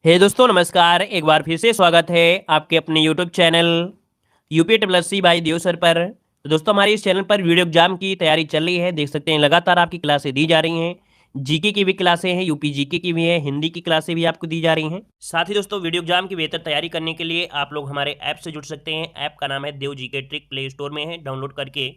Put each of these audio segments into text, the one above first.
हे दोस्तों नमस्कार। एक बार फिर से स्वागत है आपके अपने YouTube channel UP triple SC by Dev sir पर। तो दोस्तों हमारे इस चैनल पर वीडियो एग्जाम की तैयारी चल रही है। देख सकते हैं लगातार आपकी क्लासें दी जा रही हैं। जीके की भी क्लासें हैं, यूपी जीके की भी है, हिंदी की क्लासें भी आपको दी जा रही हैं। साथ ही दोस्तों वीडियो एग्जाम की बेहतर तैयारी करने के लिए आप लोग हमारे ऐप से जुड़ सकते हैं। ऐप का नाम है देव जीके ट्रिक, प्ले स्टोर में है, डाउनलोड करके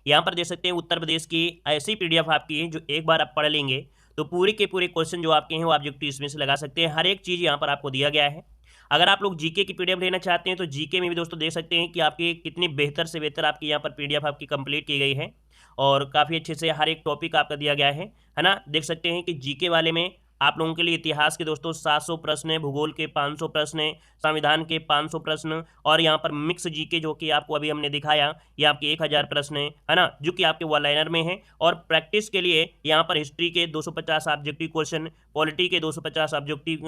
यहाँ पर देख सकते हैं उत्तर प्रदेश की ऐसी पीडीएफ आपकी है जो एक बार आप पढ़ लेंगे तो पूरे के पूरे क्वेश्चन जो आपके हैं वो ऑब्जेक्टिव इसमें से लगा सकते हैं। हर एक चीज़ यहाँ पर आपको दिया गया है। अगर आप लोग जीके की पीडीएफ लेना चाहते हैं तो जीके में भी दोस्तों देख सकते हैं कि आपकी कितनी बेहतर से बेहतर आपकी यहाँ पर पीडीएफ आपकी कंप्लीट की गई है और काफ़ी अच्छे से हर एक टॉपिक आपका दिया गया है ना। देख सकते हैं कि जीके वाले में आप लोगों के लिए इतिहास के दोस्तों 700 प्रश्न है, भूगोल के 500 प्रश्न है, संविधान के 500 प्रश्न और यहाँ पर मिक्स जीके जो कि आपको अभी हमने दिखाया ये आपके 1000 प्रश्न है ना, जो कि आपके वन लाइनर में है। और प्रैक्टिस के लिए यहाँ पर हिस्ट्री के 250 ऑब्जेक्टिव क्वेश्चन, पॉलिटी के 250 ऑब्जेक्टिव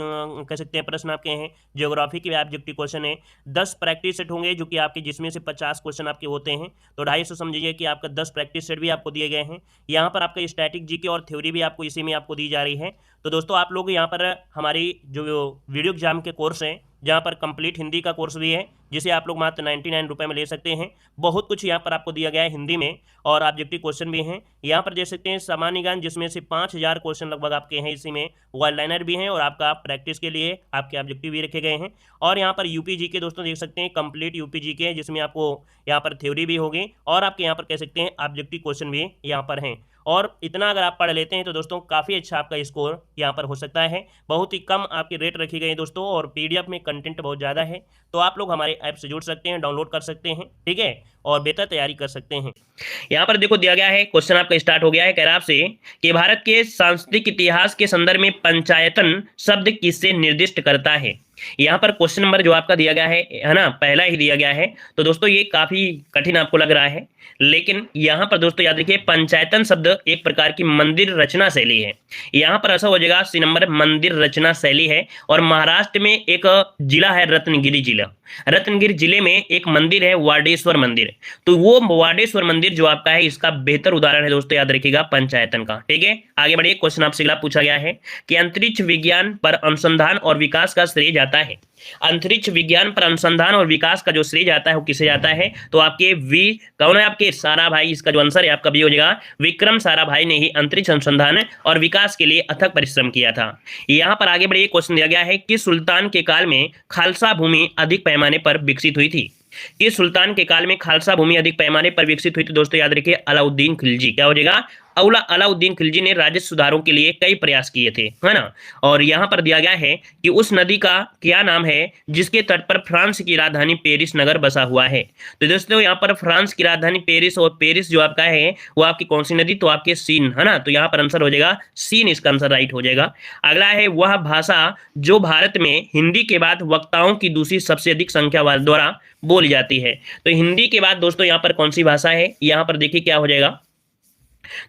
कह सकते हैं प्रश्न आपके हैं, ज्योग्राफी के ऑब्जेक्टिव क्वेश्चन है, 10 प्रैक्टिस सेट होंगे जो कि आपके जिसमें से 50 क्वेश्चन आपके होते हैं। तो 250 समझिए कि आपका 10 प्रैक्टिस सेट भी आपको दिए गए हैं। यहाँ पर आपका स्टैटिक जीके और थ्योरी भी आपको इसी में आपको दी जा रही है। तो दोस्तों आप लोग यहाँ पर हमारी जो वीडियो एग्जाम के कोर्स हैं जहाँ पर कंप्लीट हिंदी का कोर्स भी है जिसे आप लोग मात्र 99 रुपये में ले सकते हैं। बहुत कुछ यहाँ पर आपको दिया गया है हिंदी में और ऑब्जेक्टिव क्वेश्चन भी हैं। यहाँ पर देख सकते हैं सामान्य ज्ञान जिसमें से 5000 क्वेश्चन लगभग आपके हैं, इसी में वन लाइनर भी हैं और आपका प्रैक्टिस के लिए आपके ऑब्जेक्टिव भी रखे गए हैं। और यहाँ पर यूपी जी के दोस्तों देख सकते हैं कंप्लीट यूपी जी के, जिसमें आपको यहाँ पर थ्योरी भी होगी और आपके यहाँ पर कह सकते हैं ऑब्जेक्टिव क्वेश्चन भी यहाँ पर हैं। और इतना अगर आप पढ़ लेते हैं तो दोस्तों काफ़ी अच्छा आपका स्कोर यहाँ पर हो सकता है। बहुत ही कम आपकी रेट रखी गई है दोस्तों और पीडीएफ में कंटेंट बहुत ज़्यादा है। तो आप लोग हमारे ऐप से जुड़ सकते हैं, डाउनलोड कर सकते हैं, ठीक है, और बेहतर तैयारी कर सकते हैं। यहाँ पर देखो दिया गया है, क्वेश्चन आपका स्टार्ट हो गया है। कह रहा आपसे कि भारत के सांस्कृतिक इतिहास के संदर्भ में पंचायतन शब्द किससे निर्दिष्ट करता है। यहाँ पर क्वेश्चन नंबर जो आपका दिया गया है ना, पहला ही दिया गया है। तो दोस्तों ये काफी कठिन आपको लग रहा है, लेकिन यहाँ पर दोस्तों याद रखिए पंचायतन शब्द एक प्रकार की मंदिर रचना शैली है। यहाँ पर ऐसा हो जाएगा सी नंबर मंदिर रचना शैली है। और महाराष्ट्र में एक जिला है रत्नगिरी जिला, रत्नगिरी जिले में एक मंदिर है वाडेश्वर मंदिर। तो वो वाडेश्वर मंदिर जो आपका है इसका बेहतर उदाहरण है दोस्तों, याद रखिएगा पंचायतन का, ठीक है। आगे बढ़िए, क्वेश्चन आपसे अगला पूछा गया है कि अंतरिक्ष विज्ञान पर अनुसंधान और विकास का श्रेय जाता है। अंतरिक्ष विज्ञान पर अनुसंधान और विकास का जो श्रेय जाता है वो किसे जाता है। तो आपके वी कौन है, आपके साराभाई। इसका जो आंसर है आपका बी हो जाएगा, विक्रम साराभाई ने ही अंतरिक्ष अनुसंधान और विकास के लिए अथक परिश्रम किया था। यहाँ पर आगे बढ़िए, क्वेश्चन दिया गया है कि सुल्तान के काल में खालसा भूमि अधिक पैमाने पर विकसित हुई थी। इस सुल्तान के काल में खालसा भूमि अधिक पैमाने पर विकसित हुई थी दोस्तों, याद रखिए अलाउद्दीन खिलजी। क्या हो जाएगा, अलाउद्दीन खिलजी ने राजस्व सुधारों के लिए कई प्रयास किए थे, है ना। और यहाँ पर दिया गया है कि उस नदी का क्या नाम है जिसके तट पर फ्रांस की राजधानी पेरिस नगर बसा हुआ है। तो दोस्तों यहाँ पर फ्रांस की राजधानी पेरिस, और पेरिस जो आपका है वो आपकी कौन सी नदी, तो आपके सीन, है ना। तो यहाँ पर आंसर हो जाएगा सीन, इसका आंसर राइट हो जाएगा। अगला है वह भाषा जो भारत में हिंदी के बाद वक्ताओं की दूसरी सबसे अधिक संख्या द्वारा बोली जाती है। तो हिंदी के बाद दोस्तों यहाँ पर कौन सी भाषा है, यहाँ पर देखिए क्या हो जाएगा।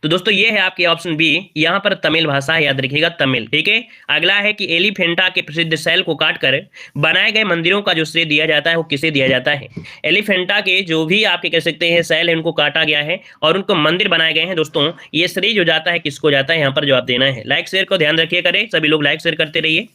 तो दोस्तों ये है आपके ऑप्शन बी, यहाँ पर तमिल भाषा है, याद रखिएगा तमिल, ठीक है। अगला है कि एलिफेंटा के प्रसिद्ध शैल को काटकर बनाए गए मंदिरों का जो श्रेय दिया जाता है वो किसे दिया जाता है। एलिफेंटा के जो भी आपके कह सकते हैं शैल है उनको काटा गया है और उनको मंदिर बनाए गए हैं दोस्तों, ये श्रेय जो जाता है किसको जाता है, यहाँ पर जवाब देना है। लाइक शेयर को ध्यान रखिए, करें सभी लोग लाइक शेयर करते रहिए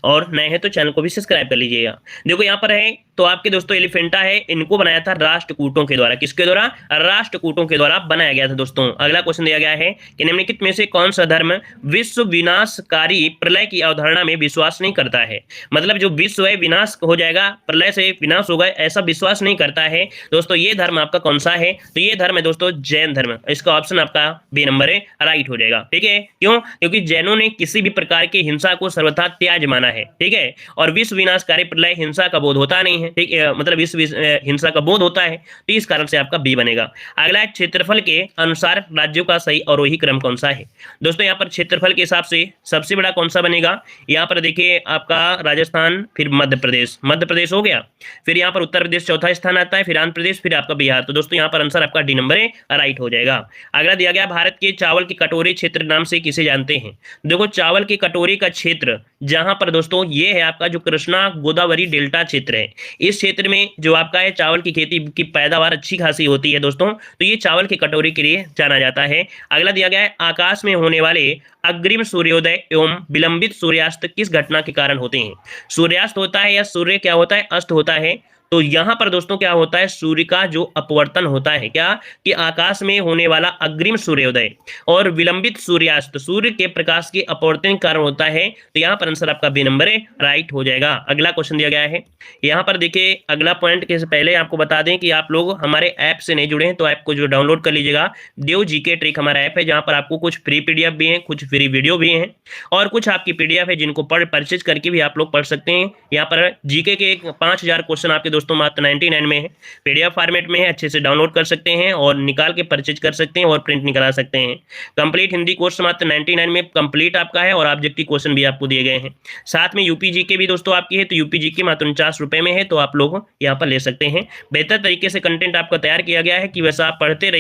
और नए हैं तो चैनल को भी सब्सक्राइब कर लीजिएगा। देखो यहाँ पर है तो आपके दोस्तों एलिफेंटा है, इनको बनाया था राष्ट्रकूटों के द्वारा। किसके द्वारा, राष्ट्रकूटों के द्वारा बनाया गया था दोस्तों। अगला क्वेश्चन दिया गया है कि निम्नलिखित में से कौन सा धर्म विश्व विनाशकारी प्रलय की अवधारणा में विश्वास नहीं करता है। मतलब जो विश्व है विनाश हो जाएगा, प्रलय से विनाश होगा, ऐसा विश्वास नहीं करता है दोस्तों। ये धर्म आपका कौन सा है, तो ये धर्म है दोस्तों जैन धर्म। इसका ऑप्शन आपका बी नंबर है, राइट हो जाएगा, ठीक है। क्यों, क्योंकि जैनों ने किसी भी प्रकार की हिंसा को सर्वथा त्याज्य माना है, ठीक है। और विश्व विनाशकारी प्रलय हिंसा का बोध होता नहीं है, ठीक है, मतलब विश्व हिंसा का बोध होता है, तो इस कारण से आपका बी बनेगा। अगला है क्षेत्रफल के अनुसार राज्यों का सही अवरोही क्रम कौन सा है। दोस्तों यहाँ पर क्षेत्रफल के हिसाब से सबसे बड़ा कौन सा बनेगा, यहाँ पर देखिए आपका राजस्थान, फिर मध्य प्रदेश, मध्य प्रदेश हो गया, फिर यहाँ पर उत्तर प्रदेश चौथा स्थान आता है, फिर आंध्र प्रदेश, फिर आपका बिहार। तो दोस्तों यहाँ पर आंसर आपका डी नंबर है, राइट हो जाएगा। अगला दिया गया भारत के चावल की कटोरी क्षेत्र नाम से किसे जानते हैं। देखो चावल की कटोरी का क्षेत्र जहां पर दोस्तों ये है आपका जो कृष्णा गोदावरी डेल्टा क्षेत्र है, इस क्षेत्र में जो आपका है चावल की खेती की पैदावार अच्छी खासी होती है दोस्तों, तो ये चावल की कटोरी के लिए जाना जाता है। अगला दिया गया है आकाश में होने वाले अग्रिम सूर्योदय एवं विलंबित सूर्यास्त किस घटना के कारण होते हैं। सूर्यास्त होता है या सूर्य क्या होता है, अस्त होता है। तो यहां पर दोस्तों क्या होता है, सूर्य का जो अपवर्तन होता है, क्या कि आकाश में होने वाला अग्रिम सूर्योदय और विलंबित सूर्यास्त सूर्य के प्रकाश के अपवर्तन के कारण होता है। तो यहाँ पर आंसर आपका बी नंबर है, राइट हो जाएगा। अगला क्वेश्चन दिया गया है, यहाँ पर देखिए अगला पॉइंट के पहले आपको बता दें कि आप लोग हमारे ऐप से नहीं जुड़े हैं तो ऐप को जो डाउनलोड कर लीजिएगा। देव जीके ट्रिक हमारा ऐप है, जहाँ पर आपको कुछ फ्री पीडीएफ भी है, कुछ फ्री वीडियो भी हैं और कुछ आपकी पीडीएफ है जिनको परचेज करके भी आप लोग पढ़ सकते हैं। यहाँ पर जीके के 5000 क्वेश्चन आपके दोस्तों मात्र 99 में है, पीडीएफ फॉर्मेट में है, अच्छे से डाउनलोड कर सकते हैं और निकाल के परचेज कर सकते हैं और प्रिंट निकला सकते हैं। कंप्लीट हिंदी कोर्स मात्र 99 में कंप्लीट आपका है और ऑब्जेक्टिव क्वेश्चन भी आपको दिए गए हैं। साथ में यूपी जीके भी दोस्तों आपकी है, तो यूपी जीके मात्र 49 रुपए में है, तो आप लोग यहाँ पर ले सकते हैं। बेहतर तरीके से कंटेंट आपका तैयार किया गया है कि वैसा आप पढ़ते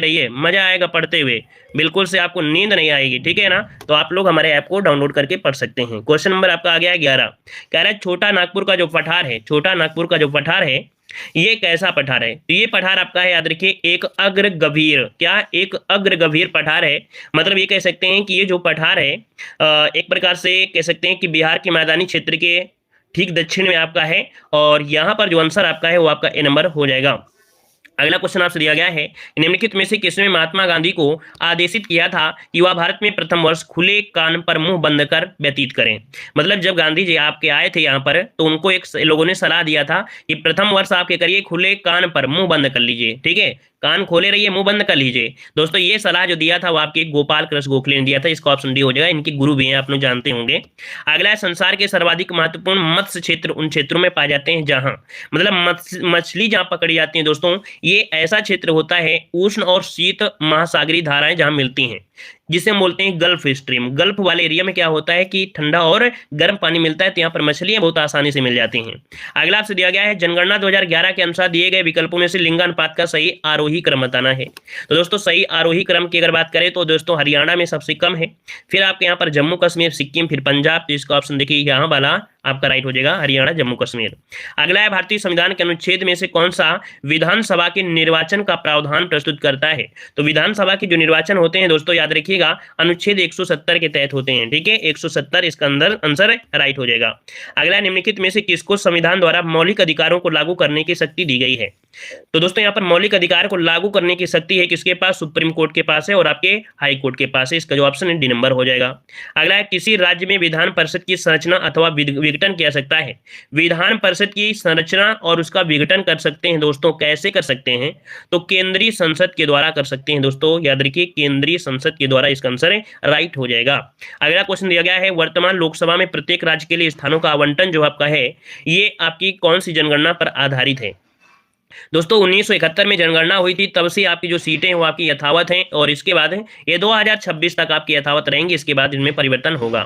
रहिए, मजा आएगा पढ़ते हुए, बिल्कुल से आपको नींद नहीं आएगी, ठीक है ना। तो आप लोग हमारे ऐप को डाउनलोड करके पढ़ सकते हैं। क्वेश्चन नंबर आपका आ गया है 11, कह रहा है छोटा नागपुर का जो पठार है, छोटा नागपुर का जो पठार है ये कैसा पठार है। तो ये पठार आपका है, याद रखिए, एक अग्र गंभीर, क्या एक अग्र गंभीर पठार है। मतलब ये कह सकते हैं कि ये जो पठार है एक प्रकार से कह सकते हैं कि बिहार के मैदानी क्षेत्र के ठीक दक्षिण में आपका है और यहाँ पर जो आंसर आपका है वो आपका ए नंबर हो जाएगा। अगला क्वेश्चन आपसे दिया गया है, निम्नलिखित में से किसने महात्मा गांधी को आदेशित किया था कि वह भारत में प्रथम वर्ष खुले कान पर मुंह बंद कर व्यतीत करें। मतलब जब गांधी जी आपके आए थे यहाँ पर तो उनको एक लोगों ने सलाह दिया था कि प्रथम वर्ष आपके करिए खुले कान पर मुंह बंद कर लीजिए, ठीक है, कान खोले रहिए, मुंह बंद कर लीजिए। दोस्तों ये सलाह जो दिया था वो आपके गोपाल कृष्ण गोखले ने दिया था, इसका ऑप्शन डी हो जाएगा। इनके गुरु भी हैं, आप लोग जानते होंगे। अगला है, संसार के सर्वाधिक महत्वपूर्ण मत्स्य क्षेत्र उन क्षेत्रों में पाए जाते हैं जहां, मतलब मछली जहां पकड़ी जाती है दोस्तों, ये ऐसा क्षेत्र होता है उष्ण और शीत महासागरीय धाराएं जहां मिलती हैं, जिसे हम बोलते हैं गल्फ स्ट्रीम। गल्फ वाले एरिया में क्या होता है कि ठंडा और गर्म पानी मिलता है, तो यहाँ पर मछलियां बहुत आसानी से मिल जाती हैं। अगला आपसे दिया गया है, जनगणना 2011 के अनुसार दिए गए विकल्पों में से लिंगानुपात का सही आरोही क्रम बताना है। तो दोस्तों सही आरोही क्रम की अगर बात करें तो दोस्तों हरियाणा में सबसे कम है, फिर आपके यहाँ पर जम्मू कश्मीर, सिक्किम, फिर पंजाब। तो इसका ऑप्शन देखिए यहाँ वाला आपका राइट हो जाएगा, हरियाणा, जम्मू कश्मीर। अगला है, भारतीय संविधान के अनुच्छेद में से कौन सा विधानसभा के निर्वाचन का प्रावधान प्रस्तुत करता है। तो विधानसभा के जो निर्वाचन होते हैं दोस्तों याद रखिएगा अनुच्छेद 170 के तहत होते हैं, ठीक है, 170 इसका अंदर आंसर राइट हो जाएगा। अगला, निम्नलिखित में से किसको संविधान द्वारा मौलिक अधिकारों को लागू करने की शक्ति दी गई है। तो दोस्तों यहाँ पर मौलिक अधिकार को लागू करने की शक्ति है किसके पास, सुप्रीम कोर्ट के पास है और आपके हाई कोर्ट के पास है। इसका जो ऑप्शन है डी नंबर हो जाएगा। अगला है, किसी राज्य में विधान परिषद की संरचना अथवा विघटन किया सकता है। विधान परिषद की संरचना और उसका विघटन कर सकते हैं दोस्तों, कैसे कर सकते हैं, तो केंद्रीय संसद के द्वारा कर सकते हैं दोस्तों, याद रखिए केंद्रीय संसद के द्वारा इसका आंसर राइट हो जाएगा। अगला क्वेश्चन दिया गया है, वर्तमान लोकसभा में प्रत्येक राज्य के लिए स्थानों का आवंटन जो आपका है ये आपकी कौन सी जनगणना पर आधारित है। दोस्तों 1971 में जनगणना हुई थी, तब से आपकी जो सीटें हैं वो आपकी यथावत हैं और इसके बाद ये 2026 तक आपकी यथावत रहेंगी, इसके बाद इनमें परिवर्तन होगा।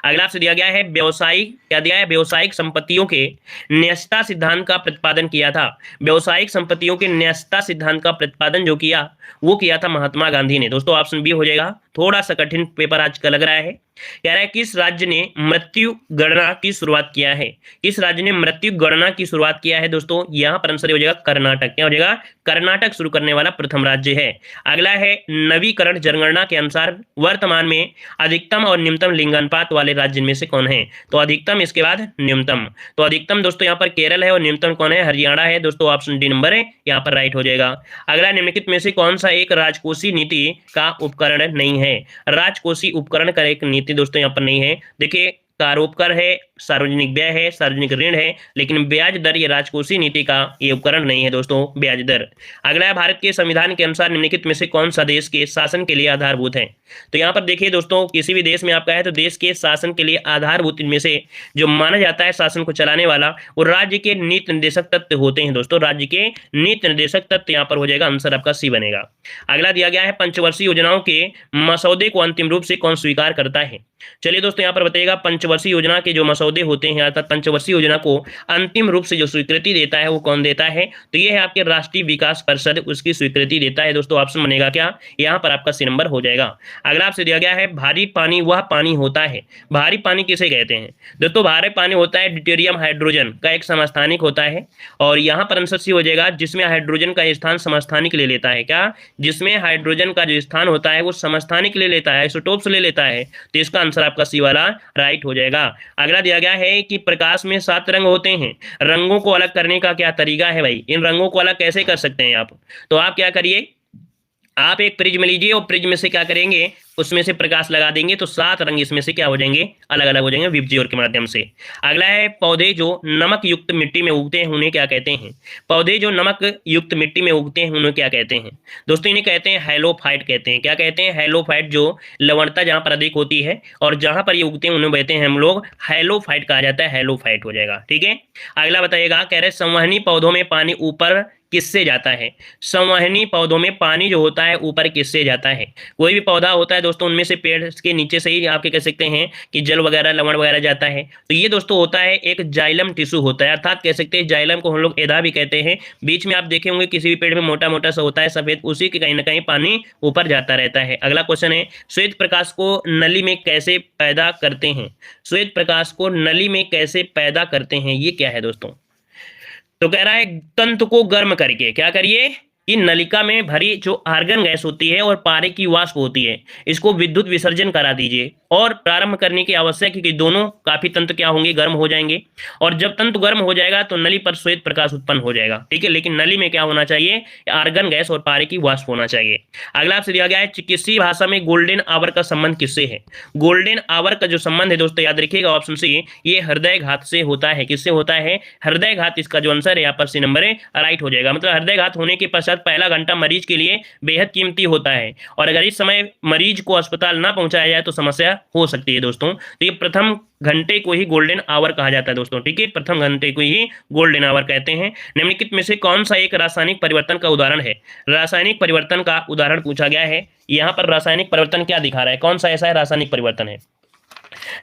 अगला आपसे दिया गया है, व्यवसायिक क्या दिया है, व्यवसायिक संपत्तियों के न्यस्तता सिद्धांत का प्रतिपादन किया था। व्यवसायिक संपत्तियों के न्यस्तता सिद्धांत का प्रतिपादन जो किया वो किया था महात्मा गांधी ने। दोस्तों ऑप्शन बी हो जाएगा। थोड़ा सा कठिन पेपर आज का लग रहा है। कह रहा है, किस राज्य ने मृत्यु गणना की शुरुआत किया है। किस राज्य ने मृत्यु गणना की शुरुआत किया है दोस्तों, यहां पर आंसर हो जाएगा कर्नाटक। क्या हो जाएगा, कर्नाटक शुरू करने वाला प्रथम राज्य है। अगला है, नवीकरण जनगणना के अनुसार वर्तमान में अधिकतम और न्यूनतम लिंगानुपात वाले राज्य में से कौन है। तो अधिकतम इसके बाद न्यूनतम, तो अधिकतम दोस्तों यहाँ पर केरल है और न्यूनतम कौन है, हरियाणा है दोस्तों, ऑप्शन डी नंबर है यहाँ पर राइट हो जाएगा। अगला, निम्नलिखित में से कौन सा एक राजकोषीय नीति का उपकरण नहीं है। राजकोषीय उपकरण का एक नीति दोस्तों यहाँ पर नहीं है। देखिए कारोपकर है, सार्वजनिक व्यय है, सार्वजनिक ऋण है, लेकिन ब्याज दर ये राजकोषीय नीति का ये उपकरण नहीं है दोस्तों, ब्याज दर। अगला है, भारत के संविधान के अनुसार निम्नलिखित में से कौन सा देश के शासन के लिए आधारभूत है। तो यहाँ पर देखिए दोस्तों, किसी भी देश में आपका है तो देश के शासन के लिए आधारभूत इनमें से जो माना जाता है शासन को चलाने वाला वो राज्य के नीति निर्देशक तत्व होते हैं दोस्तों, राज्य के नीति निर्देशक तत्व यहाँ पर हो जाएगा, आंसर आपका सी बनेगा। अगला दिया गया है, पंचवर्षीय योजनाओं के मसौदे को अंतिम रूप से कौन स्वीकार करता है। चलिए दोस्तों यहाँ पर बताइएगा, पंचवर्षीय पंचवर्षीय योजना के जो मसौदे होते हैं अर्थात पंचवर्षीय योजना को अंतिम रूप से जो स्वीकृति देता है वो कौन देता है? तो ये है आपके राष्ट्रीय विकास परिषद, उसकी स्वीकृति देता है दोस्तों। ऑप्शन बनेगा क्या? यहाँ पर आपका सी नंबर हो जाएगा। अगला आपसे दिया गया है भारी पानी वह पानी होता है। भारी पानी किसे कहते हैं दोस्तों? भारी पानी होता है ड्यूटेरियम हाइड्रोजन का एक समस्थानिक होता है, और यहाँ पर आंसर सी हो जाएगा जिसमें हाइड्रोजन का स्थान समस्थानिक ले लेता है। क्या? जिसमें हाइड्रोजन का जो स्थान होता है वो समस्थानिक ले लेता है, आइसोटोप्स ले लेता है। तो इसका आंसर आपका सी वाला राइट हो जाएगा। अगला दिया गया है कि प्रकाश में 7 रंग होते हैं, रंगों को अलग करने का क्या तरीका है भाई? इन रंगों को अलग कैसे कर सकते हैं आप? तो आप क्या करिए, आप एक प्रिज्म लीजिए और प्रिज्म से क्या करेंगे, उसमें से प्रकाश लगा देंगे तो 7 रंग इसमें से क्या हो जाएंगे, अलग अलग हो जाएंगे विबजियोर के माध्यम से। अगला है पौधे जो नमक युक्त मिट्टी में उगते हैं उन्हें क्या कहते हैं? पौधे जो नमक युक्त मिट्टी में उगते हैं उन्हें क्या कहते हैं दोस्तों? इन्हें कहते हैं हैलोफाइट कहते हैं। क्या कहते हैं? हैलोफाइट। जो लवणता जहां पर अधिक होती है और जहां पर ये उगते हैं उन्हें कहते हैं हम लोग हैलोफाइट कहा जाता है, हैलोफाइट हो जाएगा। ठीक है। अगला बताइएगा, कह रहे संवहनी पौधों में पानी ऊपर किससे जाता है? संवहनी पौधों में पानी जो होता है ऊपर किससे जाता है? कोई भी पौधा होता है दोस्तों, उनमें से पेड़ के नीचे से ही आप कह सकते हैं कि जल वगैरह लवण वगैरह जाता है। तो ये दोस्तों होता है एक जाइलम टिश्यू होता है, अर्थात कह सकते हैं जाइलम को हम लोग एधा भी कहते हैं। बीच में आप देखे होंगे किसी भी पेड़ में मोटा मोटा सा होता है सफेद, उसी के कहीं ना कहीं पानी ऊपर जाता रहता है। अगला क्वेश्चन है, श्वेत प्रकाश को नली में कैसे पैदा करते हैं? श्वेत प्रकाश को नली में कैसे पैदा करते हैं, ये क्या है दोस्तों? तो कह रहा है तंतु को गर्म करके। क्या करिए कि नलिका में भरी जो आर्गन गैस होती है और पारे की वाष्प होती है, इसको विद्युत विसर्जन करा दीजिए और प्रारंभ करने की आवश्यक है कि दोनों काफी तंत्र क्या होंगे, गर्म हो जाएंगे। और जब तंत्र गर्म हो जाएगा तो नली पर श्वेत प्रकाश उत्पन्न हो जाएगा। ठीक है, लेकिन नली में क्या होना चाहिए, आर्गन गैस और पारे की वाष्प होना चाहिए। अगला आपसे दिया गया है चिकित्सीय भाषा में गोल्डन आवर का संबंध किससे है? गोल्डन आवर का जो संबंध है दोस्तों याद रखिएगा, ऑप्शन सी, ये हृदय घात से होता है। किससे होता है? हृदय घात। इसका जो आंसर है यहाँ पर सी नंबर है राइट हो जाएगा। मतलब हृदय घात होने के पश्चात पहला घंटा मरीज के लिए बेहद कीमती होता है, और अगर इस समय मरीज को अस्पताल ना पहुंचाया जाए तो समस्या हो सकती है दोस्तों। तो ये प्रथम घंटे को ही गोल्डन आवर कहा जाता है दोस्तों। ठीक है, प्रथम घंटे को ही गोल्डन आवर कहते हैं। निम्नलिखित में से कौन सा एक रासायनिक परिवर्तन का उदाहरण है? रासायनिक परिवर्तन का उदाहरण पूछा गया है। यहाँ पर रासायनिक परिवर्तन क्या दिखा रहा है, कौन सा ऐसा है रासायनिक परिवर्तन है?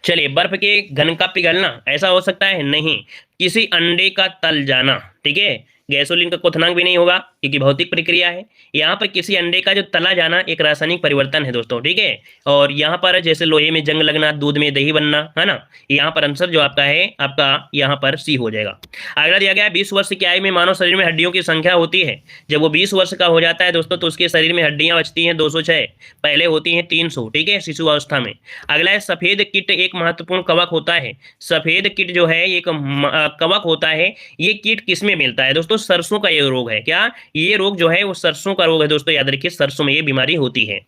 चलिए, बर्फ के घन का पिघलना, ऐसा हो सकता है? नहीं। किसी अंडे का तल जाना, ठीक है, गैसोलीन का क्वथनांक भी नहीं होगा क्योंकि भौतिक प्रक्रिया है। यहाँ पर किसी अंडे का जो तला जाना एक रासायनिक परिवर्तन है दोस्तों। ठीक है, और यहाँ पर जैसे लोहे में जंग लगना, दूध में दही बनना, है ना। यहाँ पर आंसर जो आपका है आपका यहाँ पर सी हो जाएगा। अगला दिया गया है 20 वर्ष की आयु में मानव शरीर में हड्डियों की संख्या होती है। जब वो 20 वर्ष का हो जाता है दोस्तों तो उसके शरीर में हड्डियां बचती हैं 206, पहले होती हैं 300। ठीक है, शिशु अवस्था में। अगला है सफेद कीट एक महत्वपूर्ण कवक होता है। सफेद कीट जो है एक कवक होता है। ये कीट किसमें मिलता है दोस्तों? सरसों का ये रोग है। क्या? ये रोग जो है वो सरसों का रोग है दोस्तों, याद रखिए सरसों में ये बीमारी होती है।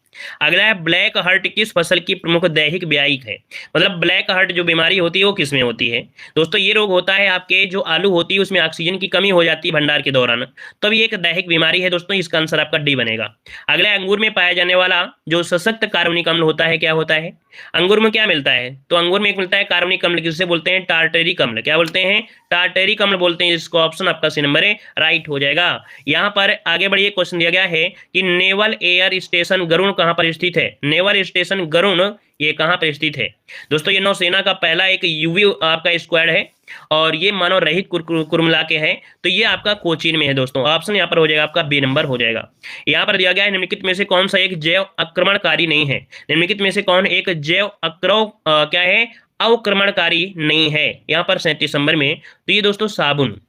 अगला है ब्लैक हार्ट किस फसल की प्रमुख दैहिक व्यायिक है? मतलब ब्लैक हार्ट जो बीमारी होती है वो किस में होती है दोस्तों? ये रोग होता है आपके जो आलू होती है उसमें ऑक्सीजन की कमी हो जाती है भंडार के दौरान, तब ये एक दैहिक बीमारी है दोस्तों। इसका आंसर आपका डी बनेगा। अगला अंगूर में पाया जाने वाला जो सशक्त कार्बनिक अम्ल होता है क्या होता है? अंगूर में क्या मिलता है? तो अंगूर में एक मिलता है कार्बनिक अम्ल, किससे बोलते हैं? टार्टेरिक अम्ल। क्या बोलते हैं? टार्टेरिक अम्ल बोलते हैं। इसको ऑप्शन आपका सी नंबर है राइट हो जाएगा। यहाँ पर आगे बढ़िए, क्वेश्चन दिया गया है कि नेवल एयर स्टेशन गरुड़ कहाँ पर स्थित है? नेवल स्टेशन गरुड़ ये कहाँ पर स्थित है दोस्तों? ये नौसेना का पहला एक यूवी आपका स्क्वाड है और ये मानव रहित कुर्मिला के हैं। तो ये आपका कोचीन में है दोस्तों। ऑप्शन यहाँ पर हो जाएगा आपका बी नंबर हो जाएगा। यहाँ पर दिया गया है निम्नलिखित में से कौन सा एक जैव आक्रमणकारी नहीं है? निम्नलिखित में से कौन एक जैव क्या है, अवक्रमणकारी नहीं है? यहाँ पर 37 नंबर में। तो ये दोस्तों साबुन,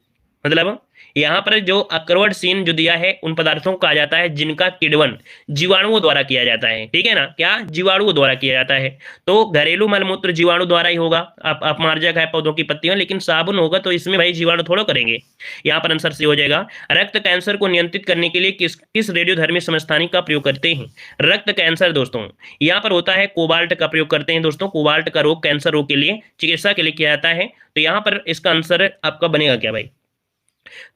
मतलब यहाँ पर जो अक्रवणशील जो दिया है उन पदार्थों को कहा जाता है जिनका किण्वन जीवाणुओं द्वारा किया जाता है। ठीक है ना, क्या जीवाणुओं द्वारा किया जाता है? तो घरेलू मलमूत्र जीवाणु द्वारा ही होगा, अपमार्जक है पौधों की पत्तियों, लेकिन साबुन होगा तो इसमें भाई जीवाणु थोड़ा करेंगे। यहाँ पर आंसर सी हो जाएगा। रक्त कैंसर को नियंत्रित करने के लिए किस रेडियोधर्मी समस्थानिक का प्रयोग करते हैं? रक्त कैंसर दोस्तों यहाँ पर होता है कोबाल्ट का प्रयोग करते हैं दोस्तों। कोबाल्ट का रोग कैंसर रोग के लिए चिकित्सा के लिए किया जाता है। तो यहाँ पर इसका आंसर आपका बनेगा क्या भाई?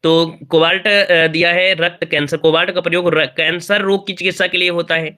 तो कोबाल्ट दिया है रक्त कैंसर, कोबाल्ट का प्रयोग कैंसर रोग की चिकित्सा के लिए होता है।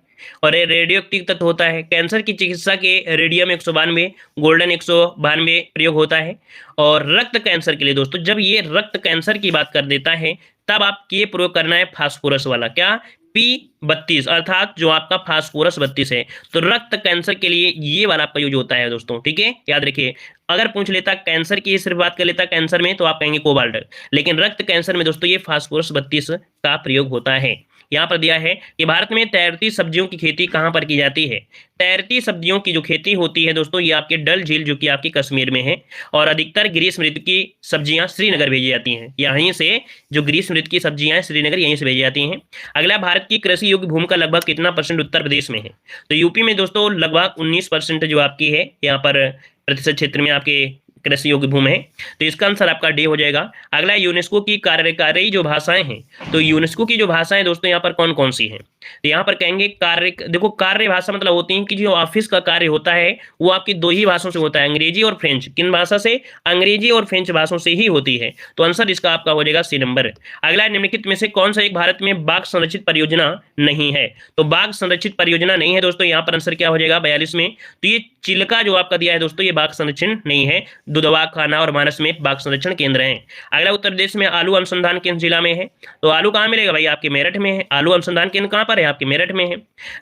और ये रेडियो एक्टिव तत्व होता है। कैंसर की चिकित्सा के रेडियम 192, गोल्डन 192 प्रयोग होता है। और रक्त कैंसर के लिए दोस्तों, जब ये रक्त कैंसर की बात कर देता है तब आपको ये प्रयोग करना है फास्फोरस वाला, क्या P32, अर्थात जो आपका फास्फोरस 32 है। तो रक्त कैंसर के लिए ये वाला आपका यूज होता है दोस्तों, ठीक है, याद रखिए। अगर पूछ लेता कैंसर की सिर्फ बात कर लेता कैंसर में तो आप कहेंगे कोबाल्ट, लेकिन रक्त कैंसर में दोस्तों ये फास्फोरस 32 का प्रयोग होता है। यहाँ पर दिया है कि भारत में तैरती सब्जियों की खेती कहाँ पर की जाती है। तैरती सब्जियों की जो खेती होती है दोस्तों, ये आपके डल झील जो कि आपकी कश्मीर में है, और अधिकतर ग्रीष्म ऋतु की सब्जियां श्रीनगर भेजी जाती हैं। यहीं से जो ग्रीष्म ऋतु की सब्जियां हैं श्रीनगर यहीं से भेजी जाती हैं। अगला, भारत की कृषि योग्य भूमि का लगभग कितना % उत्तर प्रदेश में है। तो यूपी में दोस्तों लगभग 19% जो आपकी है यहाँ पर प्रतिशत क्षेत्र में आपके कृषि योग्य भूमि है। तो इसका आंसर आपका डी हो जाएगा। अगला, यूनेस्को की कार्यकारी जो भाषाएं हैं, तो यूनेस्को की जो भाषाएं दोस्तों यहाँ पर कौन कौन सी हैं। तो यहाँ पर कहेंगे कार्य, देखो कार्य भाषा मतलब होती है कि जो ऑफिस का कार्य होता है वो आपकी दो ही भाषाओं से होता है, अंग्रेजी और फ्रेंच। किन भाषा से, अंग्रेजी और फ्रेंच भाषाओं से ही होती है। तो आंसर इसका आपका हो जाएगा सी नंबर। अगला, निम्नलिखित में से कौन सा एक भारत में बाघ संरक्षित परियोजना नहीं है। तो बाघ संरक्षित परियोजना नहीं है दोस्तों, यहाँ पर आंसर क्या हो जाएगा 42 में। तो ये चिल्का जो आपका दिया है दोस्तों, ये बाघ संरक्षण नहीं है। दुधवा, खाना और मानस में बाघ संरक्षण केंद्र हैं। अगला, उत्तर प्रदेश में आलू अनुसंधान केंद्र जिला में है। तो आलू कहाँ मिलेगा भाई, आपके मेरठ में है। आलू अनुसंधान केंद्र कहाँ पर है, आपके मेरठ में है।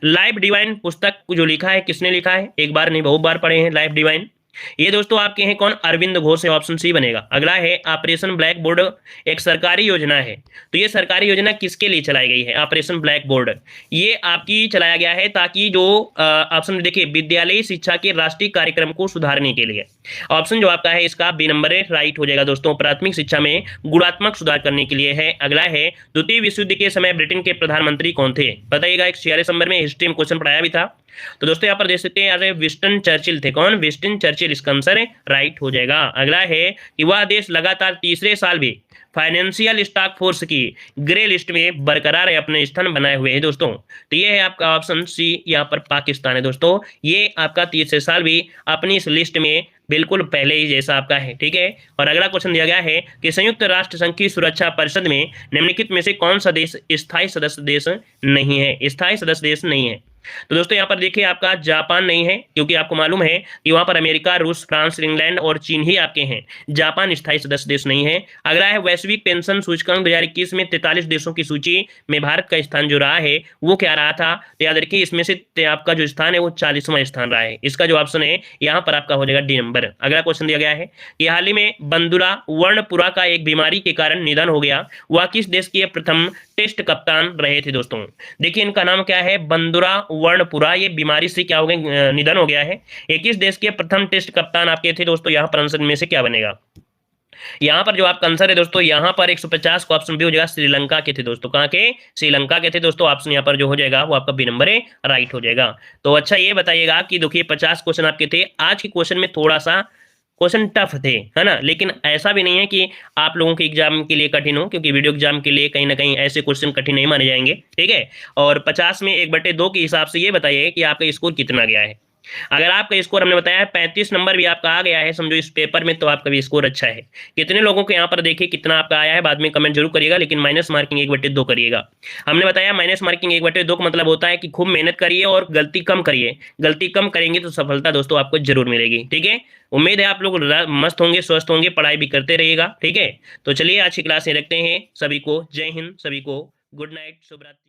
लाइफ डिवाइन पुस्तक जो लिखा है किसने लिखा है, एक बार नहीं बहुत बार पढ़े हैं लाइफ डिवाइन। ये दोस्तों आपके हैं कौन, अरविंद घोष है, ऑप्शन सी बनेगा। अगला है ऑपरेशन ब्लैक बोर्ड, एक सरकारी योजना है। तो ये सरकारी योजना किसके लिए चलाई गई है, ऑपरेशन ब्लैक बोर्ड ये आपकी चलाया गया है ताकि जो ऑप्शन देखिए, विद्यालयी शिक्षा के राष्ट्रीय कार्यक्रम को सुधारने के लिए। ऑप्शन जो आपका है इसका बी नंबर है, राइट हो जाएगा दोस्तों। प्राथमिक शिक्षा में गुणात्मक सुधार करने के लिए है। अगला है, द्वितीय विश्व युद्ध के समय ब्रिटेन के प्रधानमंत्री कौन थे, बताइएगा। एक 46 नंबर में हिस्ट्री में क्वेश्चन पढ़ाया भी था। तो दोस्तों यहाँ पर देख सकते हैं विंस्टन चर्चिल थे। कौन, विंस्टन चर्चिल, इसका आंसर राइट हो जाएगा। अगला है कि वह देश लगातार तीसरे साल भी फाइनेंशियल स्टॉक फोर्स की ग्रे लिस्ट में बरकरार अपने स्थान बनाए हुए हैं दोस्तों। तो ये है आपका ऑप्शन सी, यहाँ पर पाकिस्तान है दोस्तों। ये आपका तीसरे साल भी अपनी इस लिस्ट में बिल्कुल पहले ही जैसा आपका है, ठीक है। और अगला क्वेश्चन दिया गया है कि संयुक्त राष्ट्र संघ की सुरक्षा परिषद में निम्नलिखित में से कौन सा देश स्थायी सदस्य देश नहीं है, स्थायी सदस्य देश नहीं है। तो दोस्तों यहाँ पर देखिए आपका जापान नहीं है, क्योंकि आपको मालूम है कि वहां पर अमेरिका, रूस, फ्रांस, इंग्लैंड और चीन ही आपके हैं। जापान स्थायी सदस्य देश नहीं है। अगला है, वैश्विक पेंशन सूचकांक 2021 में 43 देशों की सूची में भारत का स्थान जो रहा है वो क्या रहा था। तो याद रखिए इसमें से आपका जो स्थान है वो 40वां स्थान रहा है। इसका जो ऑप्शन है यहाँ पर आपका हो जाएगा डी नंबर। अगला क्वेश्चन दिया गया है कि हाल ही में बंदुरा वर्णपुरा का एक बीमारी के कारण निधन हो गया, वह किस देश के प्रथम टेस्ट कप्तान रहे थे दोस्तों। देखिए इनका नाम क्या है, बंदुरा वर्णपुरा। ये बीमारी से क्या हो गया, निधन हो गया है। 21 देश के प्रथम टेस्ट कप्तान आपके थे दोस्तों। यहाँ पर आंसर में से क्या बनेगा, यहाँ पर जो आपका आंसर है दोस्तों, यहाँ पर 150 का ऑप्शन भी हो जाएगा, श्रीलंका के थे दोस्तों। कहाँ के, श्रीलंका के थे दोस्तों। ऑप्शन यहाँ पर जो हो जाएगा वो आपका बी नंबर है, राइट हो जाएगा। तो अच्छा ये बताइएगा कि देखिए 50 क्वेश्चन आपके थे। आज के क्वेश्चन में थोड़ा सा क्वेश्चन टफ थे, है ना, लेकिन ऐसा भी नहीं है कि आप लोगों के एग्जाम के लिए कठिन हो, क्योंकि वीडियो एग्जाम के लिए कहीं ना कहीं ऐसे क्वेश्चन कठिन नहीं माने जाएंगे, ठीक है। और 50 में 1/2 के हिसाब से ये बताइए कि आपका स्कोर कितना गया है। अगर आपका स्कोर हमने बताया है 35 नंबर भी आपका आ गया है समझो इस पेपर में, तो आपका भी स्कोर अच्छा है। कितने लोगों को यहाँ पर देखिए कितना आपका आया है, बाद में कमेंट जरूर करिएगा, लेकिन माइनस मार्किंग 1/2 करिएगा। हमने बताया माइनस मार्किंग 1/2 का मतलब होता है कि खूब मेहनत करिए और गलती कम करिए। गलती कम करेंगे तो सफलता दोस्तों आपको जरूर मिलेगी, ठीक है। उम्मीद है आप लोग मस्त होंगे, स्वस्थ होंगे, पढ़ाई भी करते रहिएगा, ठीक है। तो चलिए आज की क्लास में रखते हैं। सभी को जय हिंद, सभी को गुड नाइट, शुभ रात्रि।